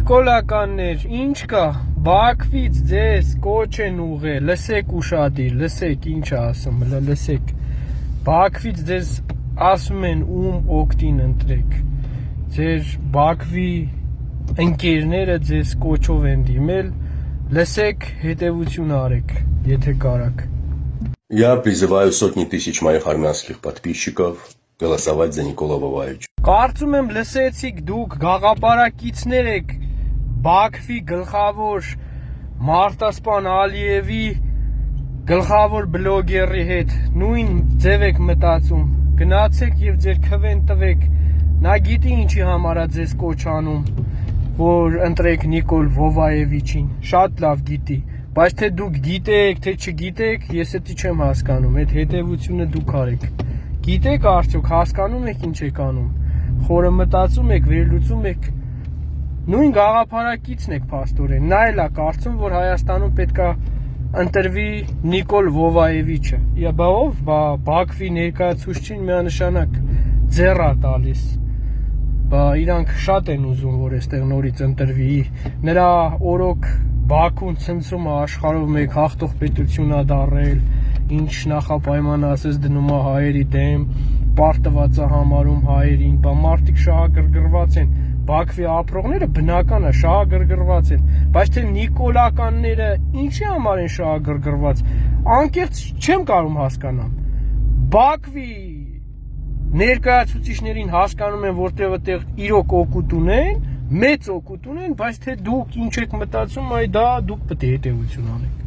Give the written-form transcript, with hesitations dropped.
Նիկոլականներ, ինչ կա, Բաքվից ձեզ կոչ են ուղղել, լսեք ուշադիր, լսեք ինչ ասում, լսեք, Բաքվից ձեզ ասում են ում օգտին ընտրեք, ձեր Բաքվի ընկերները ձեզ կոչով են димել, լսեք, հետևություն արեք, եթե կարաք. Я призываю сотни тысяч моих армянских подписчиков голосовать за Никола Воваевича. Կարծում եմ լսեցիք դուք գաղափարակիցներ եք Բաքվի գլխավոր Մարտասպան Ալիևի գլխավոր բլոգերի հետ նույն ձև եք մտածում գնացեք եւ ձեր քվեն տվեք նա գիտի ինչի համար է ձեզ կոչ անում որ ընտրեք Նիկոլ Վովաևիչին շատ լավ գիտի բայց թե դուք գիտեք թե չգիտեք ես էդի չեմ հասկանում այդ հետևությունը դուք արեք գիտեք արդյոք հասկանում եք ինչ եք անում խորը մտածում եք, վերլուծում եք, նույն գաղափարակիցն եք փաստորեն, նա էլ է կարծում, որ Հայաստանում պետքա ընտրվի Նիկոլ Վովաևիչը, բա ով, Բաքվի ներկայացուցչին միանշանակ ձեռ է տալիս, բա իրանք շատ են ուզում, որ այստեղ նորից ընտրվի, նրա օրոք Բաքուն ցնցում է աշխարհով մեկ հաղթող պետություն է դառել, ինչ նախապայման ասես դնում է հայերի դեմ, պարտված է համարում հայերին, բա մարդիկ շահագրգռված են, Բաքվի ապրողները բնական է շահագրգռված են, բայց թե նիկոլականները ինչի համար են շահագրգռված, անկեղծ չեմ կարող հասկանամ, Բաքվի ներկայացուցիչներին հասկանում են, որտեղ այդտեղ իրոք օգուտ ունեն, մեծ օգուտ ունեն, բայց թե դուք ինչ եք մտածում, այ դա դուք պետք է հետևություն անեք